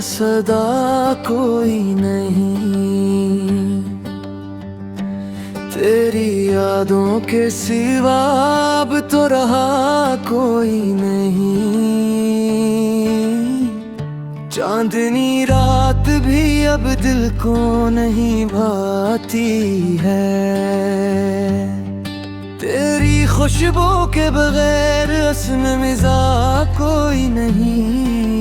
सदा कोई नहीं, तेरी यादों के सिवा अब तो रहा कोई नहीं। चांदनी रात भी अब दिल को नहीं भाती है, तेरी खुशबू के बगैर हुस्न मिजाज कोई नहीं।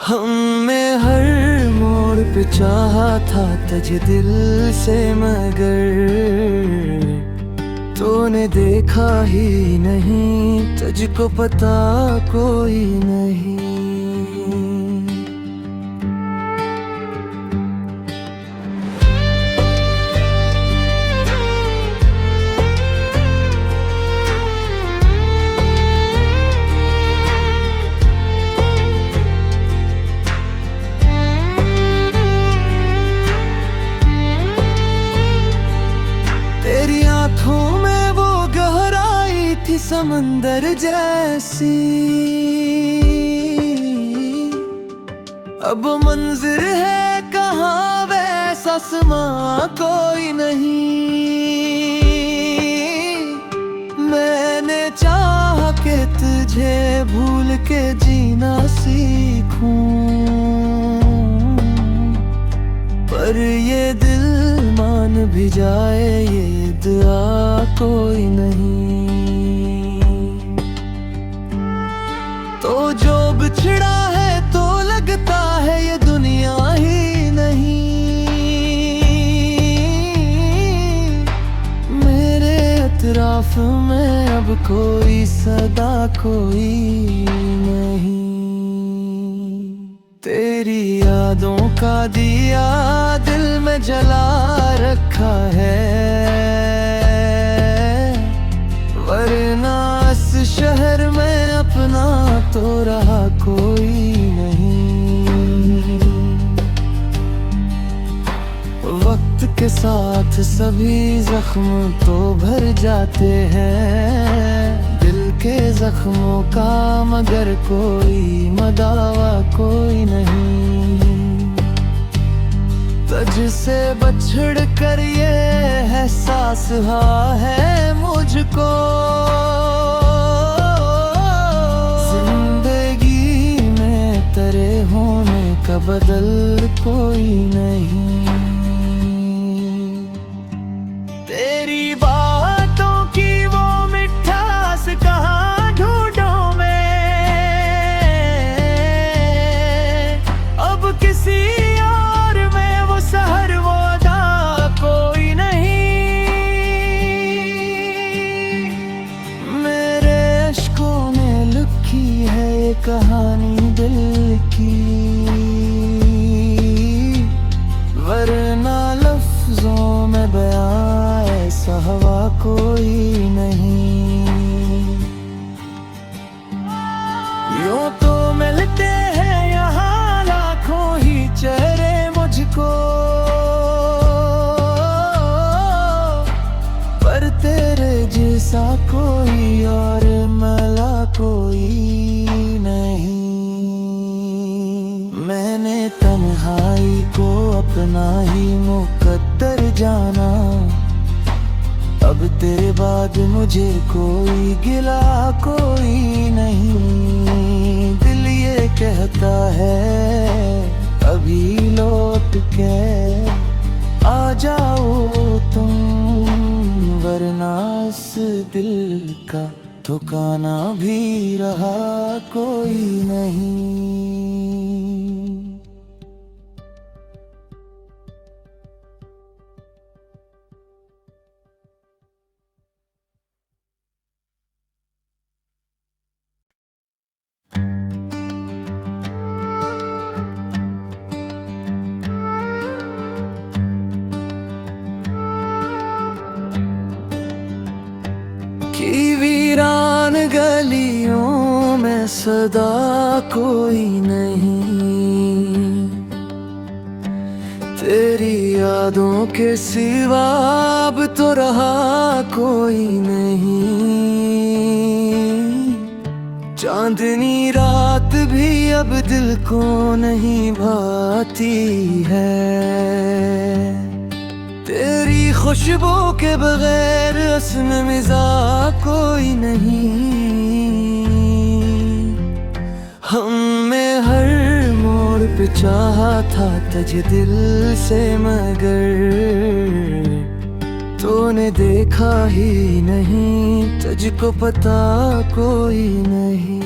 हमें हर मोड़ पे चाहा था तुझे दिल से, मगर तूने देखा ही नहीं, तुझको पता कोई नहीं। समंदर जैसी अब मंजिर है कहाँ, वैसा समा कोई नहीं। मैंने चाहा कि तुझे भूल के जीना सीखूं, पर ये दिल मान भी जाए ये दुआ कोई नहीं। तो जो बिछड़ा है तो लगता है ये दुनिया ही नहीं, मेरे अतराफ में अब कोई सदा कोई नहीं। तेरी यादों का दिया दिल में जला रखा है, वरना इस शहर में अपना तो रहा कोई नहीं। वक्त के साथ सभी जख्म तो भर जाते हैं, दिल के जख्मों का मगर कोई मदावा कोई नहीं। तुझसे बछड़ कर ये एहसास हुआ है मुझको, तेरे होने का बदल कोई नहीं। तेरी बातों की वो मिठास कहाँ ढूंढूं मैं, अब किसी और में वो सहर वो अदा कोई नहीं। मेरे अश्कों में लिखी है ये कहानी दिल की, वरना लफ्जों में बयां ऐसा हवा कोई नहीं। यूं तो मिलते हैं यहाँ लाखों ही चेहरे मुझको, पर तेरे जैसा कोई और मला कोई नहीं। मैंने तन्हाई को अपना ही मुकद्दर जाना, अब तेरे बाद मुझे कोई गिला कोई नहीं। दिल ये कहता है अभी लौट के आ जाओ तुम, वरना इस दिल का ठिकाना भी रहा कोई नहीं। की वीरान गलियों में सदा कोई नहीं, तेरी यादों के सिवा अब तो रहा कोई नहीं। चांदनी रात भी अब दिल को नहीं भाती है। तेरी खुशबू के बगैर हुस्न मिजाज कोई नहीं। हमें हर मोड़ पे चाहा था तुझ दिल से, मगर तूने देखा ही नहीं, तुझको पता कोई नहीं।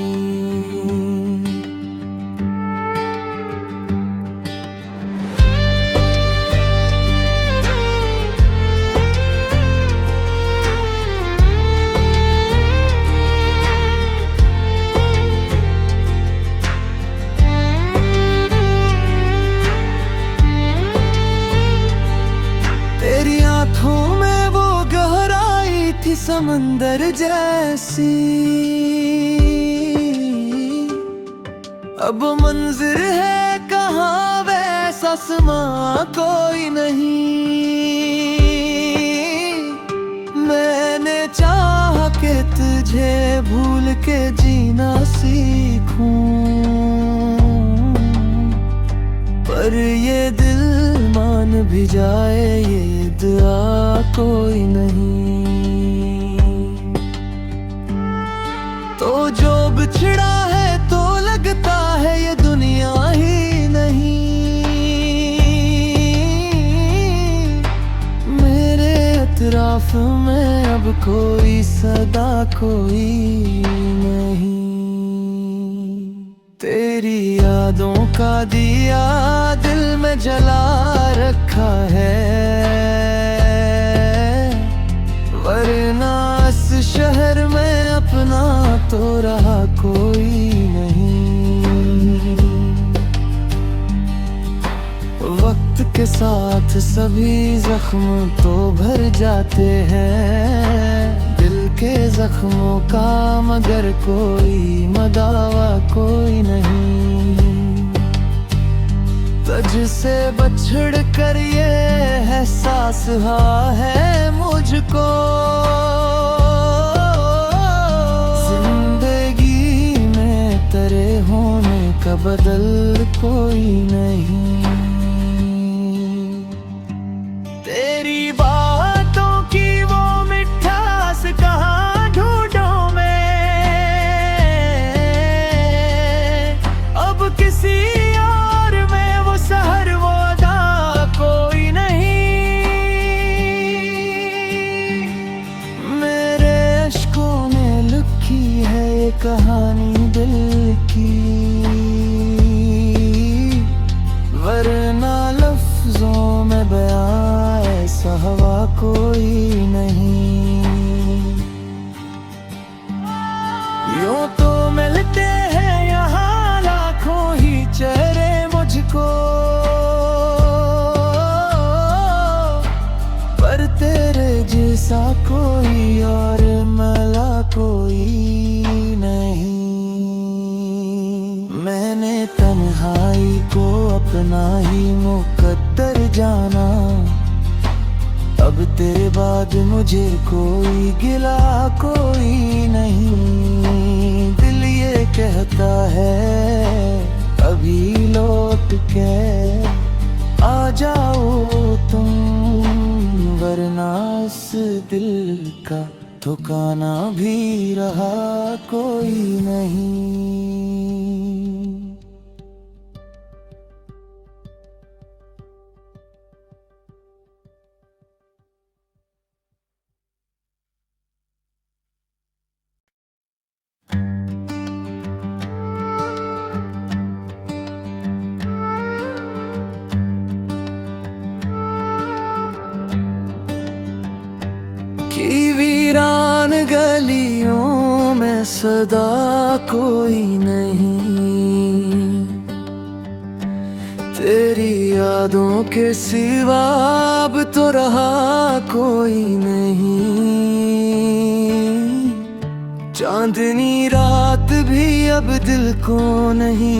तेरी आँखों में वो गहराई थी समंदर जैसी, अब मंजिर है कहाँ वैसा समा कोई नहीं। मैंने चाहा कि तुझे भूल के जीना सीखूं, पर ये दिल मान भी जाए ये दुआ कोई नहीं। तो जो बिछड़ा है तो लगता है ये दुनिया ही नहीं। मेरे अतराफ में अब कोई सदा कोई नहीं। तेरी यादों का दिया दिल में जला रखा है, वरना इस शहर में अपना तो रहा कोई नहीं। वक्त के साथ सभी जख्म तो भर जाते हैं, दिल के जख्मों का मगर कोई मदावा कोई नहीं। तुझसे बछड़ कर ये एहसास हुआ है मुझको, जिंदगी में तेरे होने का बदल कोई नहीं। तेरी बातों की वो मिठास कहाँ ढूंढूं मैं, अब किसी और में वो सहर वो अदा कोई नहीं। मेरे अश्कों ने लिखी है ये कहानी दिल की, वरना लफ्जों में बयां ऐसा हवा कोई नहीं। यूं तो मिलते हैं यहाँ लाखों ही चेहरे मुझको, पर तेरे जैसा कोई और मला कोई नहीं। मैंने तन्हाई को अपना ही मुकद्दर जाना, अब तेरे बाद मुझे कोई गिला कोई नहीं। दिल ये कहता है अभी लौट के आ जाओ तुम, वरना इस दिल का ठिकाना भी रहा कोई नहीं। की वीरान गलियों में सदा कोई नहीं, तेरी यादों के सिवा अब तो रहा कोई नहीं। चांदनी रात भी अब दिल को नहीं